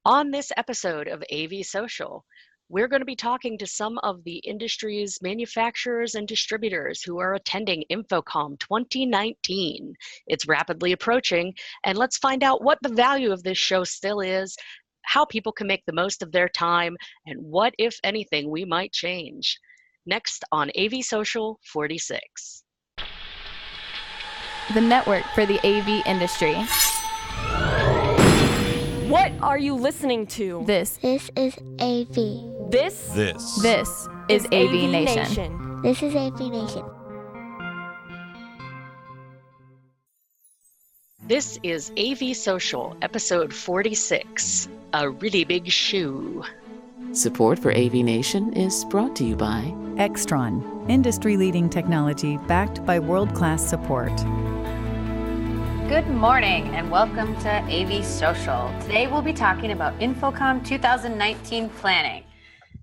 On this episode of AVSocial, we're going to be talking to some of the industry's manufacturers and distributors who are attending InfoComm 2019. It's rapidly approaching, and let's find out what the value of this show still is, how people can make the most of their time, and what, if anything, we might change. Next on AVSocial 46. The network for the AV industry. What are you listening to? This is AV. This is AVNation. This is AVNation. This is AVSocial, episode 46, A Really Big Shoe. Support for AVNation is brought to you by Extron, industry-leading technology backed by world-class support. Good morning and welcome to AVSocial. Today we'll be talking about InfoComm 2019 planning.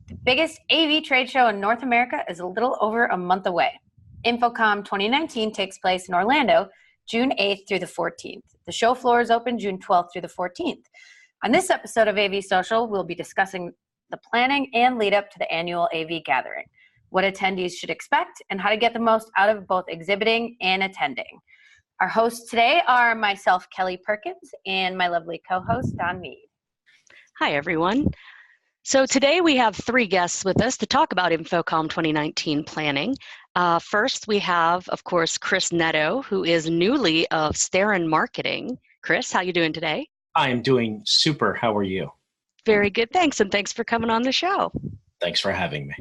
The biggest AV trade show in North America is a little over a month away. InfoComm 2019 takes place in Orlando, June 8th through the 14th. The show floor is open June 12th through the 14th. On this episode of AVSocial, we'll be discussing the planning and lead up to the annual AV gathering, what attendees should expect, and how to get the most out of both exhibiting and attending. Our hosts today are myself, Kelly Perkins, and my lovely co-host, Don Mead. Hi, everyone. So today we have three guests with us to talk about InfoComm 2019 planning. First, we have, of course, Chris Netto, who is newly of Starin Marketing. Chris, how you doing today? I am doing super. How are you? Very good, thanks, and thanks for coming on the show. Thanks for having me.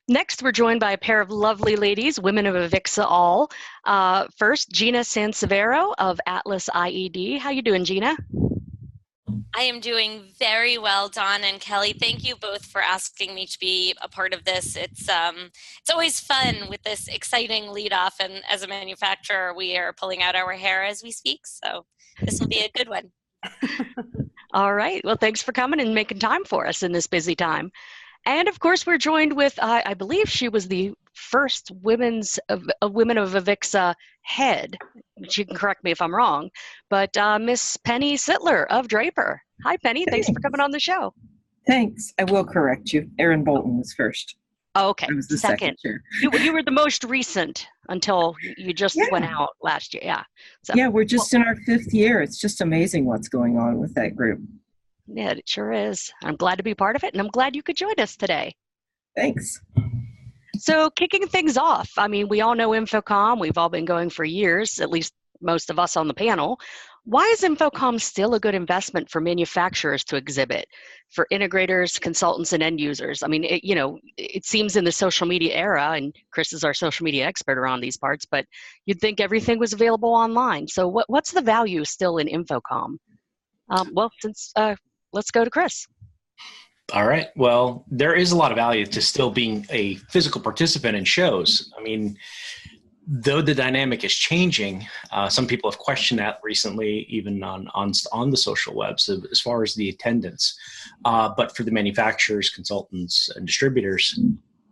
Next, we're joined by a pair of lovely ladies, women of AVSocial. First, Gina Sansevero of Atlas IED. How you doing, Gina? I am doing very well, Dawn and Kelly. Thank you both for asking me to be a part of this. It's always fun with this exciting lead off, and as a manufacturer, we are pulling out our hair as we speak, so this will be a good one. All right. Well, thanks for coming and making time for us in this busy time. And of course, we're joined with, I believe she was the first Women of AVSocial head. She can correct me if I'm wrong, but Miss Penny Sittler of Draper. Hi, Penny. Thanks for coming on the show. Thanks. I will correct you. Erin Bolton was first. Oh, okay. I was the second chair. You were the most recent until you just went out last year. Yeah. So, yeah, we're just in our fifth year. It's just amazing what's going on with that group. Yeah, it sure is. I'm glad to be part of it, and I'm glad you could join us today. Thanks. So kicking things off, I mean, we all know InfoComm. We've all been going for years, at least most of us on the panel. Why is InfoComm still a good investment for manufacturers to exhibit, for integrators, consultants, and end users? I mean, it seems in the social media era, and Chris is our social media expert around these parts, but you'd think everything was available online. So what's the value still in InfoComm? Let's go to Chris. All right. Well, there is a lot of value to still being a physical participant in shows. I mean, though the dynamic is changing, some people have questioned that recently, even on the social webs, as far as the attendance. But for the manufacturers, consultants, and distributors,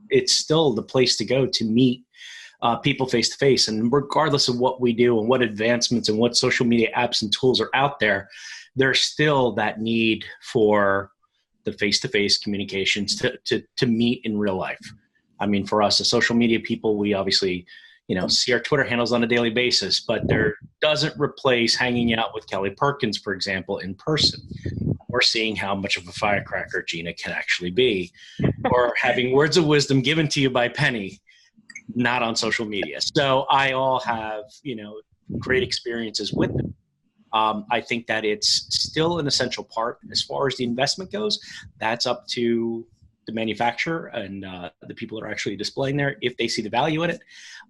it's still the place to go to meet people face to face. And regardless of what we do and what advancements and what social media apps and tools are out there, there's still that need for the face-to-face communications to meet in real life. I mean, for us as social media people, we obviously, see our Twitter handles on a daily basis, but there doesn't replace hanging out with Kelly Perkins, for example, in person, or seeing how much of a firecracker Gina can actually be, or having words of wisdom given to you by Penny, not on social media. So I all have, great experiences with them. I think that it's still an essential part. As far as the investment goes, that's up to the manufacturer and the people that are actually displaying there. If they see the value in it,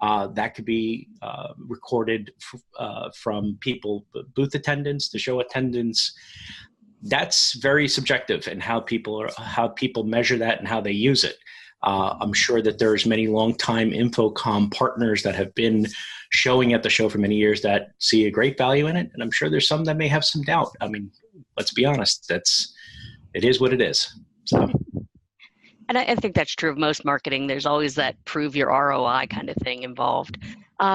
that could be recorded from people, booth attendance to show attendance. That's very subjective, and how people measure that and how they use it. I'm sure that there's many longtime InfoComm partners that have been showing at the show for many years that see a great value in it. And I'm sure there's some that may have some doubt. I mean, let's be honest, it is what it is. So. And I think that's true of most marketing. There's always that prove your ROI kind of thing involved.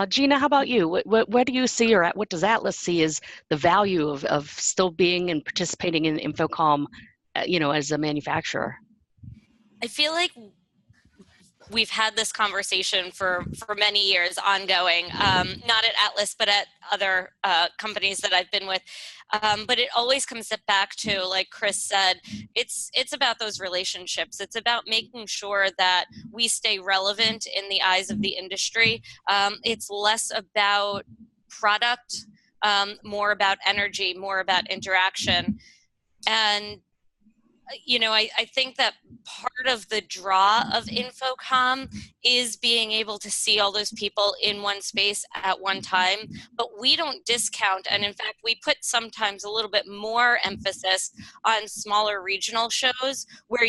Gina, how about you? What do you see, or what does Atlas see as the value of still being and participating in InfoComm, as a manufacturer? I feel like we've had this conversation for many years ongoing, not at Atlas, but at other companies that I've been with. But it always comes back to, like Chris said, it's about those relationships. It's about making sure that we stay relevant in the eyes of the industry. It's less about product, more about energy, more about interaction. And I think that part of the draw of InfoComm is being able to see all those people in one space at one time, but we don't discount, and in fact, we put sometimes a little bit more emphasis on smaller regional shows where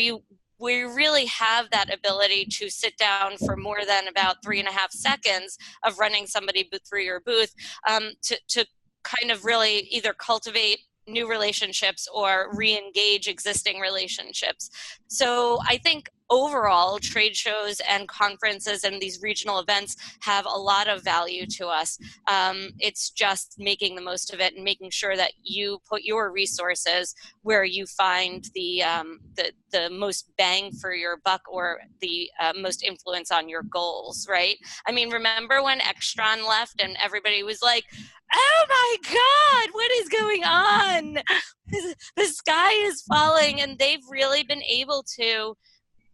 we really have that ability to sit down for more than about 3.5 seconds of running somebody through your booth, to kind of really either cultivate new relationships or re-engage existing relationships. So I think overall, trade shows and conferences and these regional events have a lot of value to us. It's just making the most of it and making sure that you put your resources where you find the most bang for your buck, or the most influence on your goals, right? I mean, remember when Extron left and everybody was like, oh my God, what is going on? The sky is falling, and they've really been able to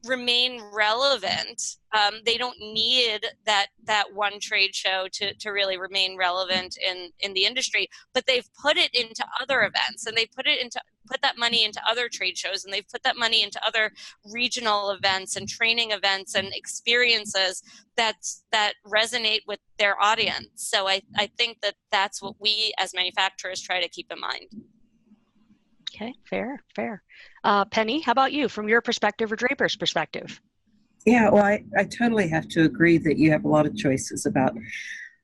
remain relevant. They don't need that one trade show to really remain relevant in the industry, but they've put it into other events, and they put that money into other trade shows, and they've put that money into other regional events and training events and experiences that resonate with their audience. So I think that that's what we as manufacturers try to keep in mind. Okay, fair. Penny, how about you, from your perspective or Draper's perspective? Yeah, well, I totally have to agree that you have a lot of choices about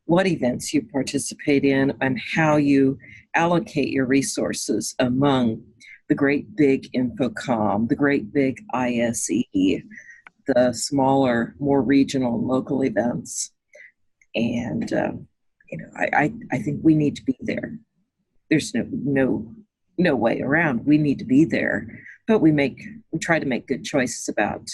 what events you participate in and how you allocate your resources among the great big InfoComm, the great big ISE, the smaller, more regional and local events. And, I think we need to be there. There's no way around. We need to be there, but we try to make good choices about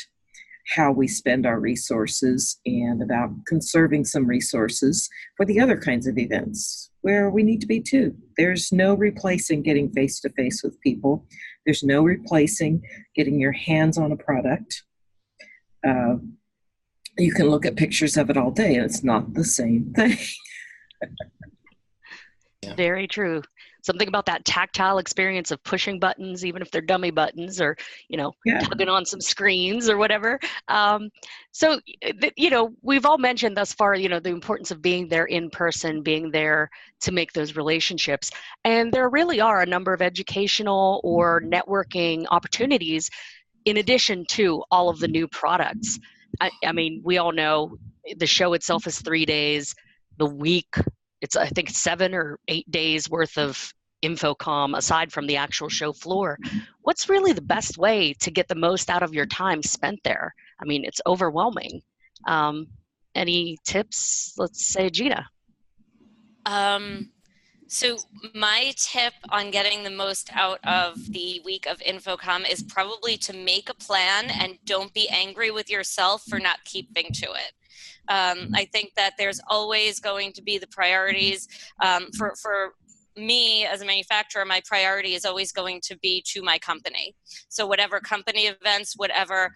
how we spend our resources and about conserving some resources for the other kinds of events where we need to be too. There's no replacing getting face-to-face with people. There's no replacing getting your hands on a product. You can look at pictures of it all day, and it's not the same thing. Very true. Something about that tactile experience of pushing buttons, even if they're dummy buttons, or tugging on some screens or whatever. So we've all mentioned thus far, the importance of being there in person, being there to make those relationships. And there really are a number of educational or networking opportunities in addition to all of the new products. I mean, we all know the show itself is 3 days. The week, I think 7 or 8 days worth of InfoComm aside from the actual show floor. What's really the best way to get the most out of your time spent there? I mean, it's overwhelming. Any tips? Let's say Gina. So my tip on getting the most out of the week of InfoComm is probably to make a plan and don't be angry with yourself for not keeping to it. I think that there's always going to be the priorities. For me as a manufacturer, my priority is always going to be to my company. So whatever company events, whatever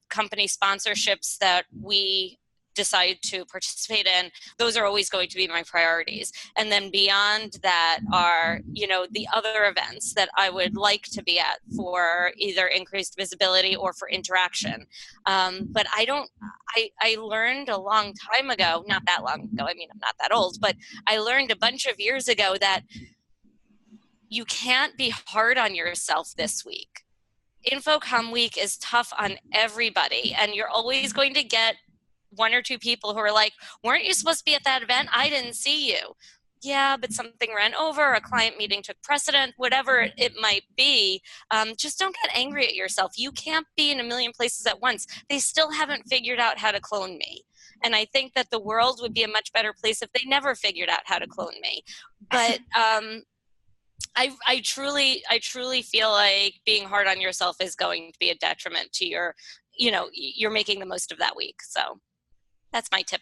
company sponsorships that we decide to participate in, those are always going to be my priorities. And then beyond that are, the other events that I would like to be at for either increased visibility or for interaction. But I learned a long time ago, not that long ago, I mean, I'm not that old, but I learned a bunch of years ago that you can't be hard on yourself this week. InfoComm week is tough on everybody, and you're always going to get 1 or 2 people who are like, weren't you supposed to be at that event? I didn't see you. Yeah, but something ran over, a client meeting took precedent, whatever it might be. Just don't get angry at yourself. You can't be in a million places at once. They still haven't figured out how to clone me. And I think that the world would be a much better place if they never figured out how to clone me. But I truly feel like being hard on yourself is going to be a detriment to your, you're making the most of that week. So that's my tip.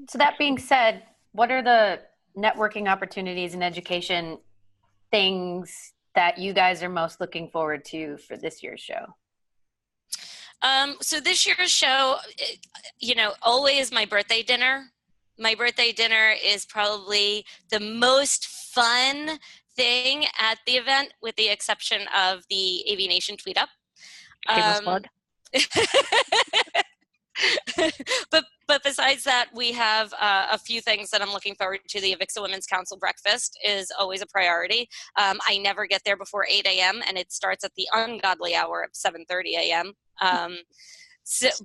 So that being said, what are the networking opportunities and education things that you guys are most looking forward to for this year's show? So this year's show, always my birthday dinner. My birthday dinner is probably the most fun thing at the event, with the exception of the AVNation tweet up. Shameless plug. But besides that, we have a few things that I'm looking forward to. The AVIXA Women's Council breakfast is always a priority. I never get there before 8 a.m. and it starts at the ungodly hour of 7:30 a.m.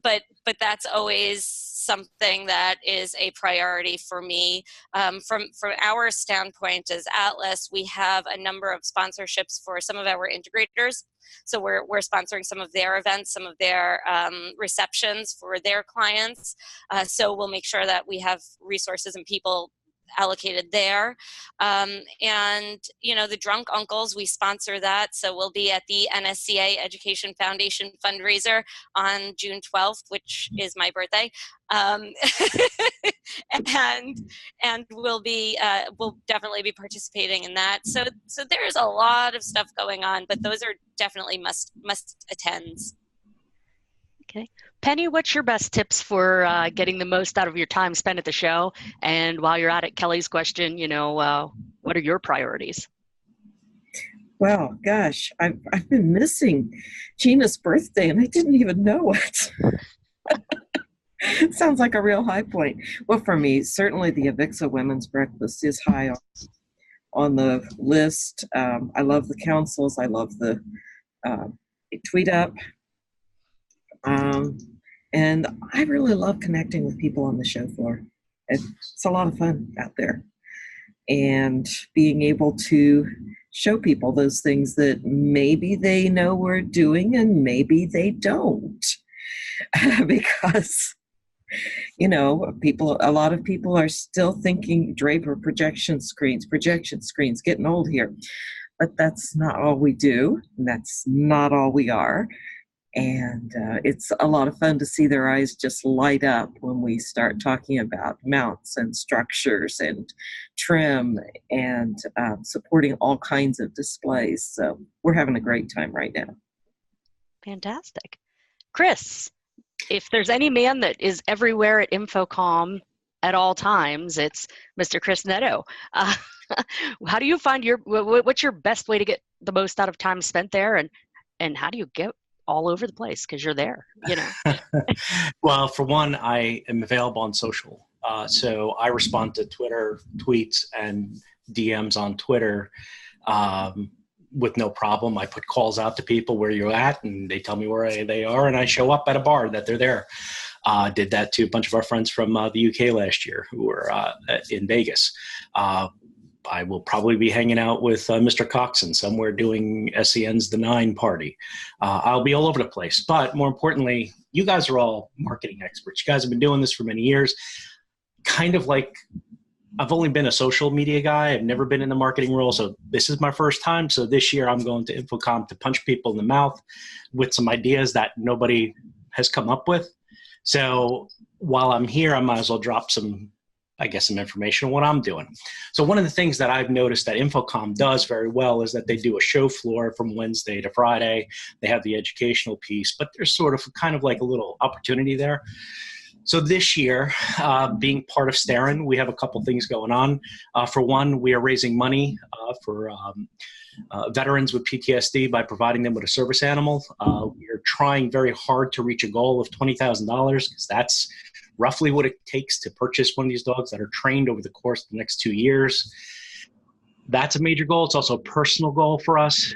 But that's always something that is a priority for me. From our standpoint as Atlas, we have a number of sponsorships for some of our integrators. So we're sponsoring some of their events, some of their receptions for their clients. So we'll make sure that we have resources and people allocated there. And, the Drunk Uncles, we sponsor that. So we'll be at the NSCA Education Foundation fundraiser on June 12th, which is my birthday. And we'll definitely be participating in that. So there's a lot of stuff going on, but those are definitely must attends. Okay. Penny, what's your best tips for getting the most out of your time spent at the show? And while you're at it, Kelly's question, what are your priorities? Well, gosh, I've been missing Gina's birthday and I didn't even know it. It sounds like a real high point. Well, for me, certainly the AVIXA Women's Breakfast is high on the list. I love the councils. I love the tweet up. And I really love connecting with people on the show floor. It's a lot of fun out there. And being able to show people those things that maybe they know we're doing and maybe they don't. Because, a lot of people are still thinking Draper projection screens, getting old here. But that's not all we do. And that's not all we are. And it's a lot of fun to see their eyes just light up when we start talking about mounts and structures and trim and supporting all kinds of displays. So we're having a great time right now. Fantastic. Chris, if there's any man that is everywhere at InfoComm at all times, it's Mr. Chris Netto. How do you find what's your best way to get the most out of time spent there? And how do you get all over the place because you're there, Well, for one, I am available on social. So I respond to Twitter tweets and DMs on Twitter with no problem. I put calls out to people where you're at and they tell me where they are and I show up at a bar that they're there. Did that to a bunch of our friends from the UK last year who were in Vegas. I will probably be hanging out with Mr. Coxon somewhere doing SEN's The Nine party. I'll be all over the place. But more importantly, you guys are all marketing experts. You guys have been doing this for many years. Kind of like I've only been a social media guy. I've never been in the marketing role. So this is my first time. So this year I'm going to InfoComm to punch people in the mouth with some ideas that nobody has come up with. So while I'm here, I might as well drop some information on what I'm doing. So one of the things that I've noticed that InfoComm does very well is that they do a show floor from Wednesday to Friday. They have the educational piece, but there's sort of kind of like a little opportunity there. So this year, being part of Starin, we have a couple things going on. For one, we are raising money for veterans with PTSD by providing them with a service animal. We are trying very hard to reach a goal of $20,000 because that's roughly what it takes to purchase one of these dogs that are trained over the course of the next 2 years. That's a major goal. It's also a personal goal for us,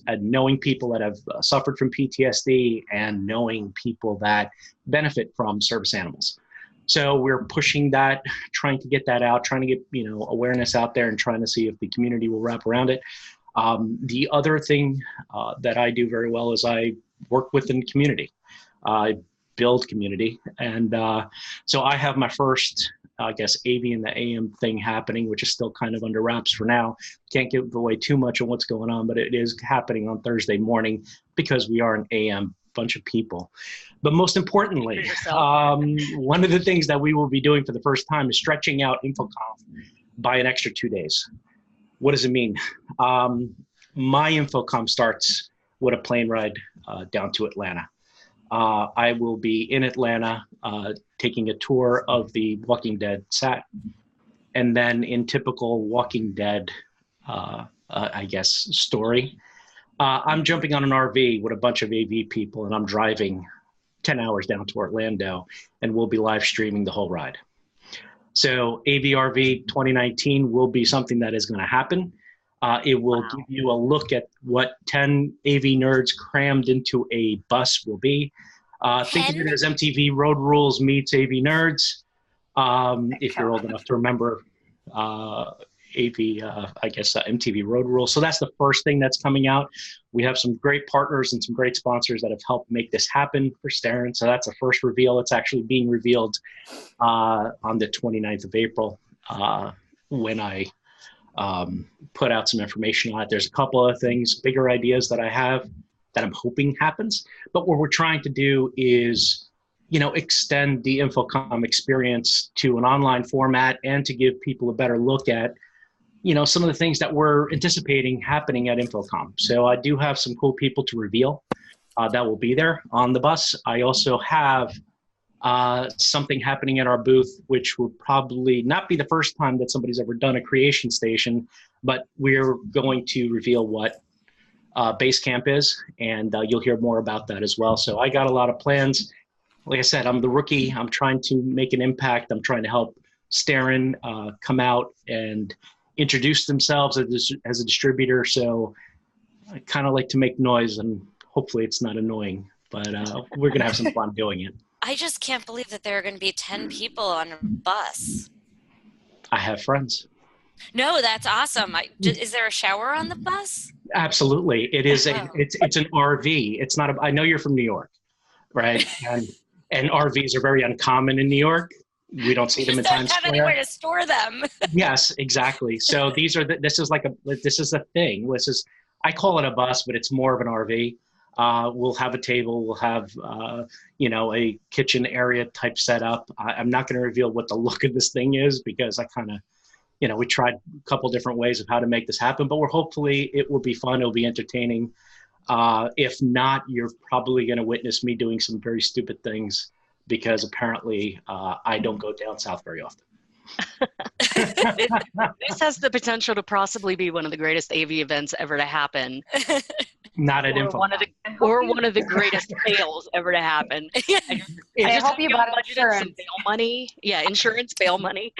and knowing people that have suffered from PTSD and knowing people that benefit from service animals. So we're pushing that, trying to get that out, trying to get awareness out there and trying to see if the community will wrap around it. The other thing that I do very well is I work within the community. build community. And so I have my first, I guess, AV in the AM thing happening, which is still kind of under wraps for now. Can't give away too much of what's going on, but it is happening on Thursday morning because we are an AM bunch of people. But most importantly, one of the things that we will be doing for the first time is stretching out InfoComm by an extra 2 days. What does it mean? My InfoComm starts with a plane ride down to Atlanta. I will be in Atlanta taking a tour of the Walking Dead set. And then in typical Walking Dead, I guess, story, I'm jumping on an RV with a bunch of AV people, and I'm driving 10 hours down to Orlando, and we'll be live streaming the whole ride. So AVRV 2019 will be something that is going to happen. It will give you a look at what 10 AV nerds crammed into a bus will be. Think of it as MTV Road Rules meets AV Nerds. If you're old enough to remember MTV Road Rules. So that's the first thing that's coming out. We have some great partners and some great sponsors that have helped make this happen for Starin. So that's the first reveal. It's actually being revealed on the 29th of April when I put out some information on it. There's a couple of things, bigger ideas that I have that I'm hoping happens. But what we're trying to do is, extend the InfoComm experience to an online format and to give people a better look at, some of the things that we're anticipating happening at InfoComm. So I do have some cool people to reveal that will be there on the bus. I also have something happening at our booth, which will probably not be the first time that somebody's ever done a creation station, but we're going to reveal what Basecamp is, and you'll hear more about that as well. So I got a lot of plans. Like I said, I'm the rookie. I'm trying to make an impact. I'm trying to help Starin come out and introduce themselves as a distributor. So I kind of like to make noise, and hopefully it's not annoying, but we're going to have some fun doing it. I just can't believe that there are going to be 10 people on a bus. I have friends. No, that's awesome. Is there a shower on the bus? Absolutely. It is it's an RV. It's not I know you're from New York, right? And RVs are very uncommon in New York. We don't see them in Times Square. You don't have anywhere to store them. Yes, exactly. So this is a thing. I call it a bus, but it's more of an RV. We'll have a table. We'll have, a kitchen area type setup. I'm not going to reveal what the look of this thing is because I kind of, we tried a couple different ways of how to make this happen, but hopefully it will be fun. It'll be entertaining. If not, you're probably going to witness me doing some very stupid things because apparently I don't go down south very often. This has the potential to possibly be one of the greatest AV events ever to happen. Not at InfoComm. One of the greatest fails ever to happen. I hope you bought insurance. Some bail money. Yeah, insurance, bail money.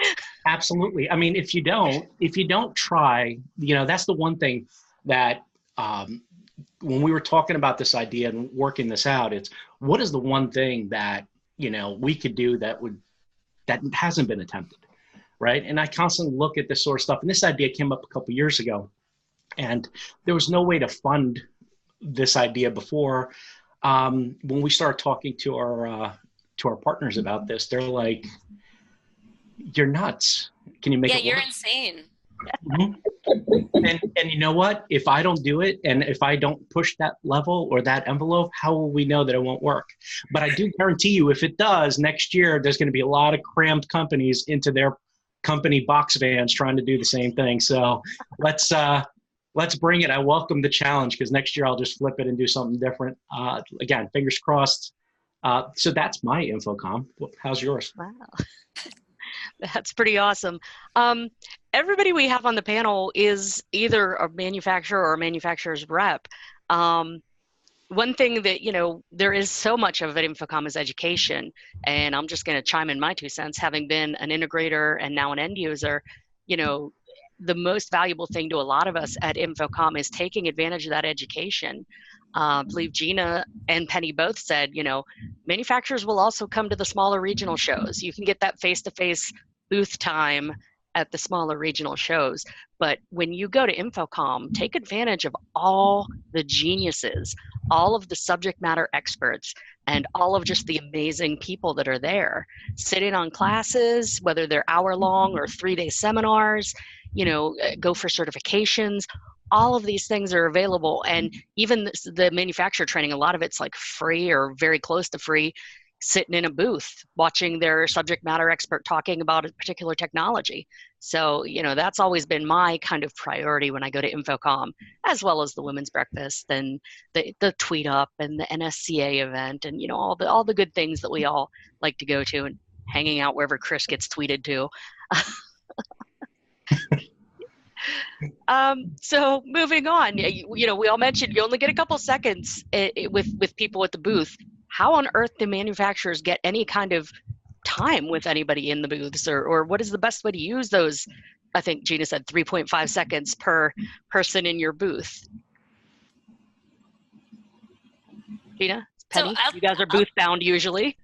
Absolutely. I mean, if you don't try, that's the one thing that when we were talking about this idea and working this out, it's what is the one thing that, we could do that hasn't been attempted, right? And I constantly look at this sort of stuff. And this idea came up a couple of years ago, and there was no way to fund this idea before. When we started talking to our partners about this, they're like, "You're nuts! Can you make it work?" Yeah, you're insane. Mm-hmm. And you know what? If I don't do it, and if I don't push that level or that envelope, how will we know that it won't work? But I do guarantee you, if it does, next year there's going to be a lot of crammed companies into their company box vans trying to do the same thing. So let's bring it. I welcome the challenge because next year I'll just flip it and do something different. Again, fingers crossed. So that's my InfoComm. How's yours? Wow. That's pretty awesome. Everybody we have on the panel is either a manufacturer or a manufacturer's rep. One thing that, there is so much of at InfoComm is education. And I'm just going to chime in my 2 cents, having been an integrator and now an end user, the most valuable thing to a lot of us at InfoComm is taking advantage of that education. I believe Gina and Penny both said, manufacturers will also come to the smaller regional shows. You can get that face-to-face booth time at the smaller regional shows. But when you go to InfoComm, take advantage of all the geniuses, all of the subject matter experts and all of just the amazing people that are there, sitting on classes, whether they're hour-long or 3-day seminars, go for certifications. All of these things are available, and even the manufacturer training, a lot of it's like free or very close to free, sitting in a booth watching their subject matter expert talking about a particular technology. So, that's always been my kind of priority when I go to InfoComm, as well as the Women's Breakfast and the Tweet Up and the NSCA event, and all the good things that we all like to go to, and hanging out wherever Chris gets tweeted to. So moving on, we all mentioned you only get a couple seconds with people at the booth. How on earth do manufacturers get any kind of time with anybody in the booths, or what is the best way to use those? I think Gina said 3.5 seconds per person in your booth. Gina, Penny, So you guys are booth bound usually.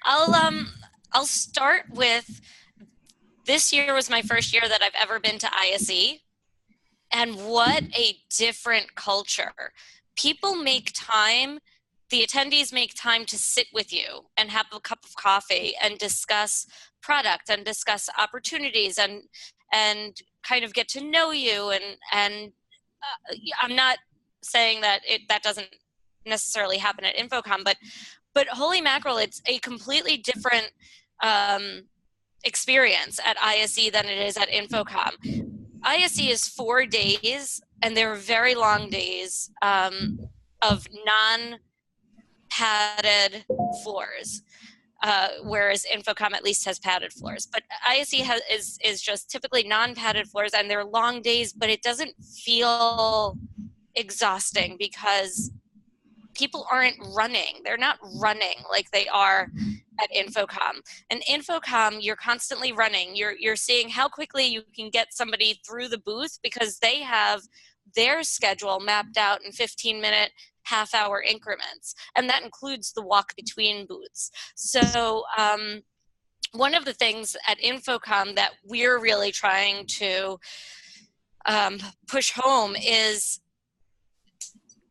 I'll start with, this year was my first year that I've ever been to ISE, and what a different culture. People make time, the attendees make time to sit with you and have a cup of coffee and discuss product and discuss opportunities and kind of get to know you. And I'm not saying that that doesn't necessarily happen at InfoComm, but holy mackerel, it's a completely different experience at ISE than it is at InfoComm. ISE is 4 days, and they're very long days of non-padded floors, whereas InfoComm at least has padded floors. But ISE is just typically non-padded floors, and they're long days, but it doesn't feel exhausting because people aren't running. They're not running like they are at InfoComm. And InfoComm, you're constantly running. You're seeing how quickly you can get somebody through the booth because they have their schedule mapped out in 15-minute, half-hour increments. And that includes the walk between booths. So one of the things at InfoComm that we're really trying to push home is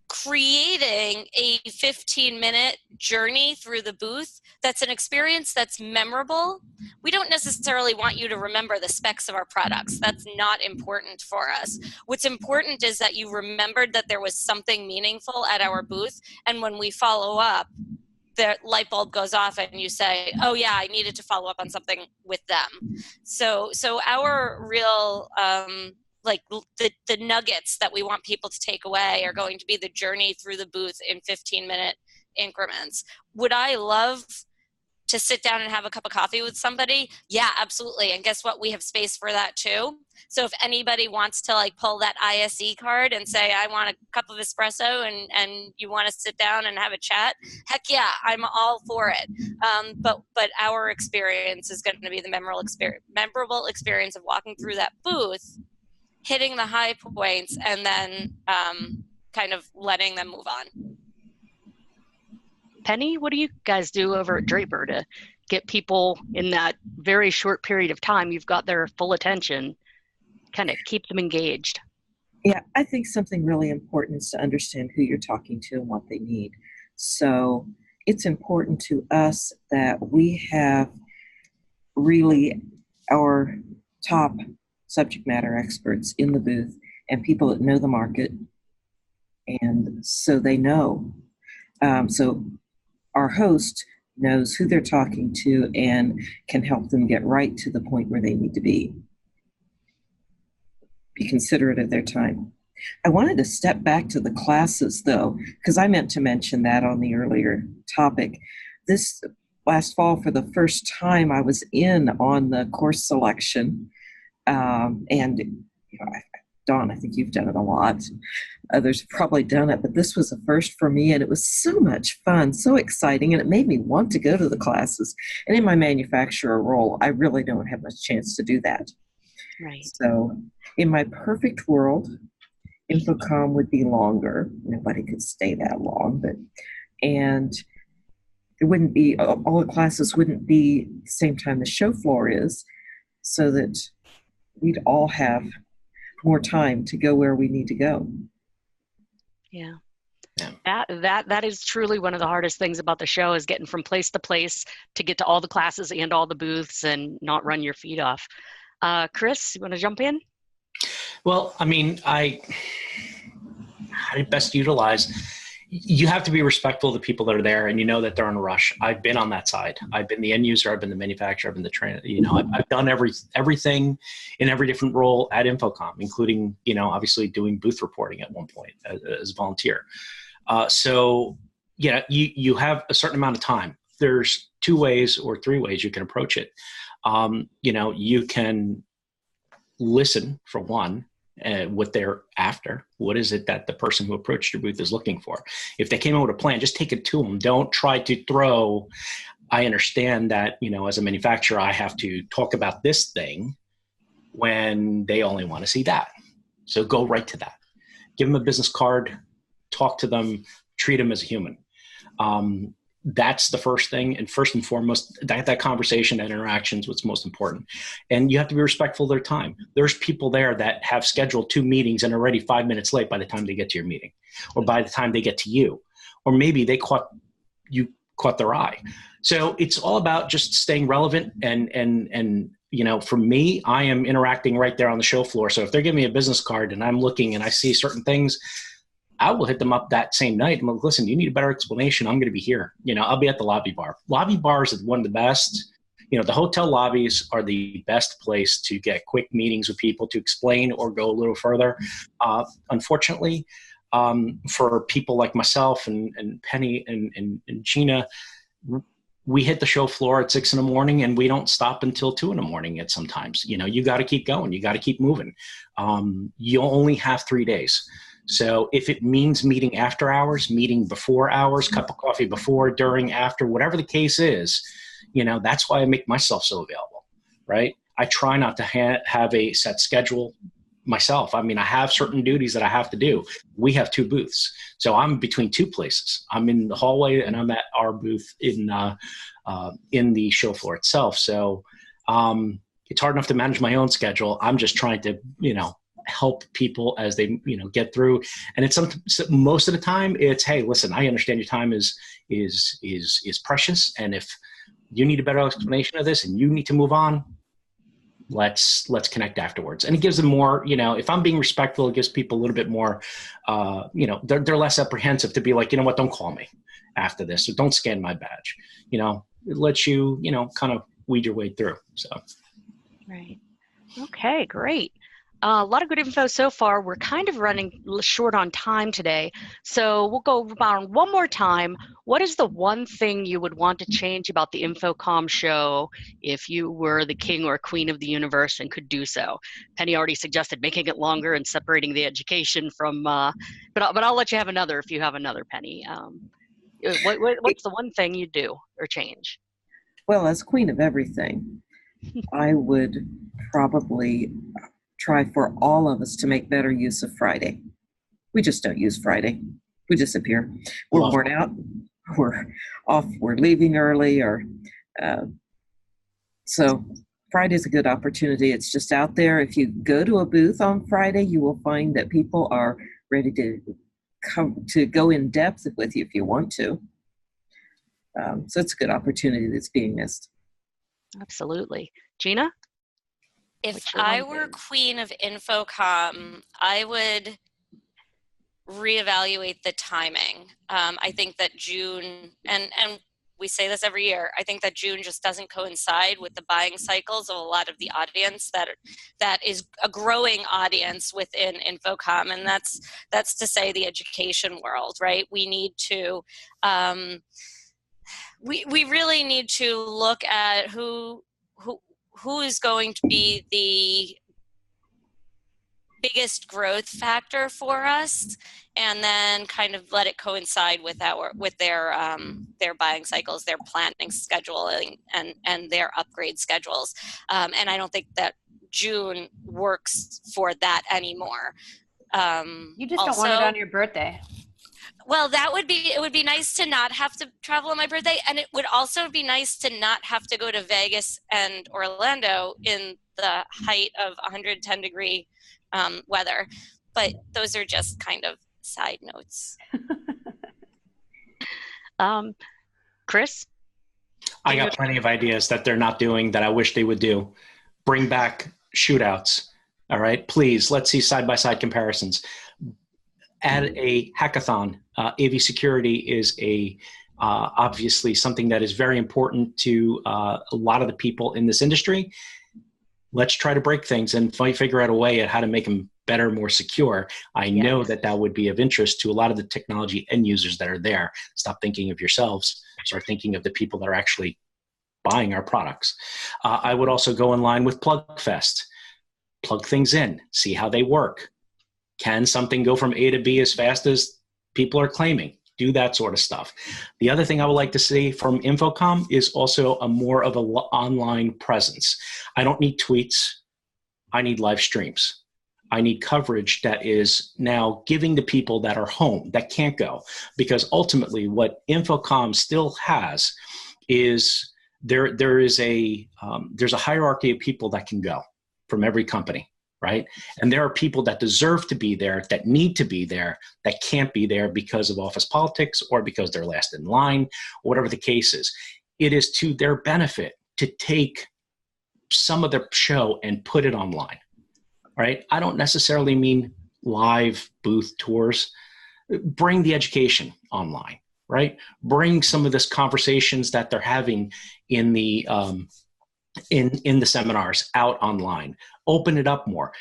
creating a 15-minute journey through the booth that's an experience that's memorable. We don't necessarily want you to remember the specs of our products. That's not important for us. What's important is that you remembered that there was something meaningful at our booth, and when we follow up, the light bulb goes off and you say, oh yeah, I needed to follow up on something with them. So our real like the nuggets that we want people to take away are going to be the journey through the booth in 15-minute increments. Would I love to sit down and have a cup of coffee with somebody? Yeah, absolutely. And guess what? We have space for that too. So if anybody wants to pull that ISE card and say, I want a cup of espresso and you want to sit down and have a chat, heck yeah, I'm all for it. But our experience is going to be the memorable experience of walking through that booth, hitting the high points, and then kind of letting them move on. Penny, what do you guys do over at Draper to get people in that very short period of time you've got their full attention, kind of keep them engaged? Yeah, I think something really important is to understand who you're talking to and what they need. So it's important to us that we have really our top subject matter experts in the booth and people that know the market, and so they know. So our host knows who they're talking to and can help them get right to the point where they need to be. Be considerate of their time. I wanted to step back to the classes, though, because I meant to mention that on the earlier topic. This last fall, for the first time, I was in on the course selection. And Dawn, I think you've done it a lot. Others have probably done it, but this was a first for me, and it was so much fun, so exciting, and it made me want to go to the classes. And in my manufacturer role, I really don't have much chance to do that. Right. So in my perfect world, InfoComm would be longer. Nobody could stay that long, and it wouldn't be, all the classes wouldn't be the same time the show floor is, so that we'd all have more time to go where we need to go. Yeah. That is truly one of the hardest things about the show, is getting from place to place to get to all the classes and all the booths and not run your feet off. Chris, you want to jump in? Well, I mean, how to best utilize, you have to be respectful of the people that are there, and you know that they're in a rush. I've been on that side. I've been the end user. I've been the manufacturer. I've been the trainer. I've done everything in every different role at InfoComm, including, obviously doing booth reporting at one point as a volunteer. So you have a certain amount of time. There's 2 ways or 3 ways you can approach it. You can listen, for one, what they're after. What is it that the person who approached your booth is looking for? If they came in with a plan, just take it to them. Don't try to throw, I understand that, as a manufacturer, I have to talk about this thing when they only want to see that. So go right to that. Give them a business card, talk to them, treat them as a human. That's the first thing. And first and foremost, that conversation and interaction is what's most important. And you have to be respectful of their time. There's people there that have scheduled 2 meetings and are already 5 minutes late by the time they get to your meeting, or by the time they get to you, or maybe they caught their eye. So it's all about just staying relevant. And for me, I am interacting right there on the show floor. So if they're giving me a business card and I'm looking and I see certain things, I will hit them up that same night. I'm like, listen, you need a better explanation. I'm going to be here. I'll be at the lobby bar. Lobby bars is one of the best. The hotel lobbies are the best place to get quick meetings with people to explain or go a little further. Unfortunately, for people like myself and Penny and Gina, we hit the show floor at 6 a.m. and we don't stop until 2 a.m. at sometimes. You got to keep going. You got to keep moving. You only have 3 days. So if it means meeting after hours, meeting before hours, cup of coffee before, during, after, whatever the case is, that's why I make myself so available, right? I try not to have a set schedule myself. I mean, I have certain duties that I have to do. We have 2 booths. So I'm between 2 places. I'm in the hallway and I'm at our booth in the show floor itself. So it's hard enough to manage my own schedule. I'm just trying to, help people as they get through. And it's most of the time it's, hey, listen, I understand your time is precious, and if you need a better explanation of this and you need to move on, let's connect afterwards. And it gives them more, if I'm being respectful, it gives people a little bit more, they're less apprehensive to be like, what, don't call me after this, or don't scan my badge. It lets you, kind of weed your way through. So right. Okay, great. A lot of good info so far. We're kind of running short on time today, so we'll go around one more time. What is the one thing you would want to change about the InfoComm show if you were the king or queen of the universe and could do so? Penny already suggested making it longer and separating the education from, but I'll let you have another if you have another, Penny. What's the one thing you'd do or change? Well, as queen of everything, I would probably try for all of us to make better use of Friday. We just don't use Friday. We disappear. We're worn out. We're off. We're leaving early, so Friday's a good opportunity. It's just out there. If you go to a booth on Friday, you will find that people are ready to come to go in depth with you if you want to. So it's a good opportunity that's being missed. Absolutely. Gina? If I were queen of InfoComm, I would reevaluate the timing. I think that June, and we say this every year, I think that June just doesn't coincide with the buying cycles of a lot of the audience that is a growing audience within InfoComm, and that's to say the education world, right? We need to, we really need to look at who is going to be the biggest growth factor for us, and then kind of let it coincide with their buying cycles, their planning scheduling, and their upgrade schedules. And I don't think that June works for that anymore. You just don't want it on your birthday. Well, it would be nice to not have to travel on my birthday, and it would also be nice to not have to go to Vegas and Orlando in the height of 110 degree weather. But those are just kind of side notes. Chris? I got plenty of ideas that they're not doing that I wish they would do. Bring back shootouts. All right, please, let's see side-by-side comparisons. Add a hackathon. AV security is obviously something that is very important to a lot of the people in this industry. Let's try to break things and figure out a way at how to make them better, more secure. I know that would be of interest to a lot of the technology end users that are there. Stop thinking of yourselves. Start thinking of the people that are actually buying our products. I would also go in line with PlugFest. Plug things in, see how they work. Can something go from A to B as fast as people are claiming? Do that sort of stuff. The other thing I would like to see from InfoComm is also more of an online presence. I don't need tweets. I need live streams. I need coverage that is now giving to people that are home, that can't go. Because ultimately what InfoComm still has is there's a hierarchy of people that can go from every company, right? And there are people that deserve to be there, that need to be there, that can't be there because of office politics or because they're last in line, or whatever the case is. It is to their benefit to take some of their show and put it online, right? I don't necessarily mean live booth tours. Bring the education online, right? Bring some of this conversations that they're having in the in the seminars out online. Open it up more.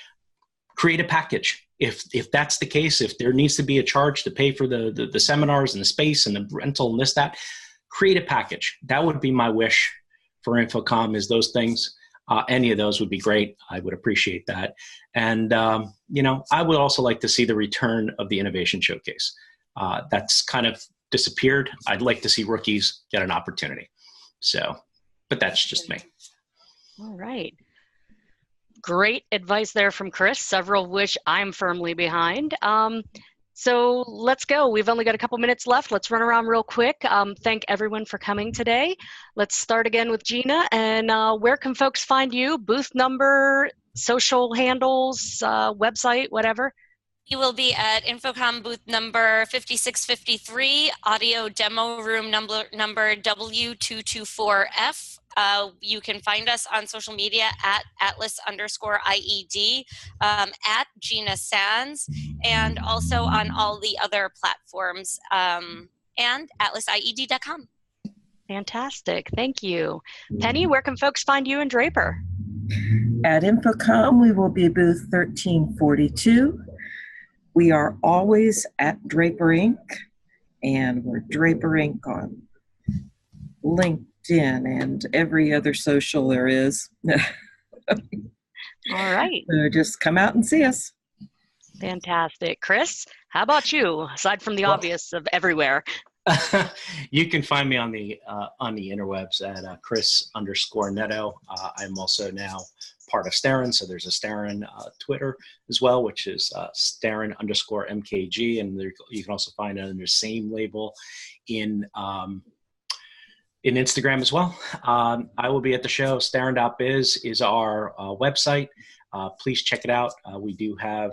Create a package. If that's the case, if there needs to be a charge to pay for the seminars and the space and the rental and that, create a package. That would be my wish for InfoComm, is those things. Any of those would be great. I would appreciate that. And, I would also like to see the return of the Innovation Showcase. That's kind of disappeared. I'd like to see rookies get an opportunity. But that's just me. All right. Great advice there from Chris, several of which I'm firmly behind. So let's go. We've only got a couple minutes left. Let's run around real quick. Thank everyone for coming today. Let's start again with Gina. And where can folks find you? Booth number, social handles, website, whatever? You will be at InfoComm booth number 5653, audio demo room number W224F. You can find us on social media at Atlas_IED, at Gina Sands, and also on all the other platforms, and AtlasIED.com. Fantastic. Thank you. Penny, where can folks find you and Draper? At InfoComm, we will be booth 1342. We are always at Draper Inc., and we're Draper Inc. on LinkedIn and every other social there is. All right. So just come out and see us. Fantastic. Chris, how about you, aside from the obvious of everywhere? You can find me on the interwebs at Chris_Netto. I'm also now part of Starin, so there's a Starin Twitter as well, which is Starin_MKG, and you can also find it under the same label in Instagram as well. I will be at the show. Starin.biz is our website. Please check it out. We do have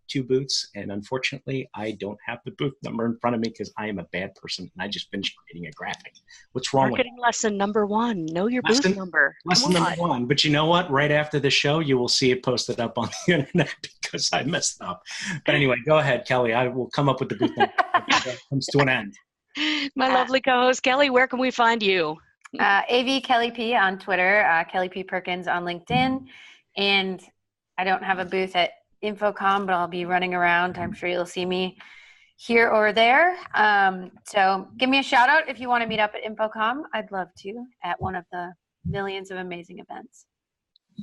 2 booths, and unfortunately, I don't have the booth number in front of me because I am a bad person and I just finished creating a graphic. What's wrong Marketing with lesson number 1. Know your booth number. Lesson number 1. But you know what? Right after the show, you will see it posted up on the internet because I messed up. But anyway, go ahead, Kelly. I will come up with the booth number when it comes to an end. My lovely co-host, Kelly, where can we find you? AV Kelly P on Twitter, Kelly P Perkins on LinkedIn. And I don't have a booth at InfoComm, but I'll be running around. I'm sure you'll see me here or there. So give me a shout out if you want to meet up at InfoComm. I'd love to at one of the millions of amazing events.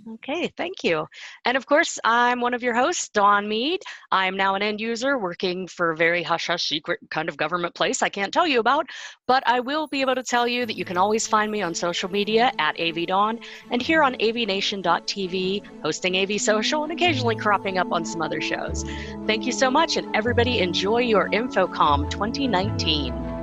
Okay, thank you. And of course, I'm one of your hosts, Dawn Mead. I'm now an end user working for a very hush-hush secret kind of government place I can't tell you about, but I will be able to tell you that you can always find me on social media at AVDawn and here on AVNation.tv, hosting AVSocial and occasionally cropping up on some other shows. Thank you so much, and everybody enjoy your InfoComm 2019.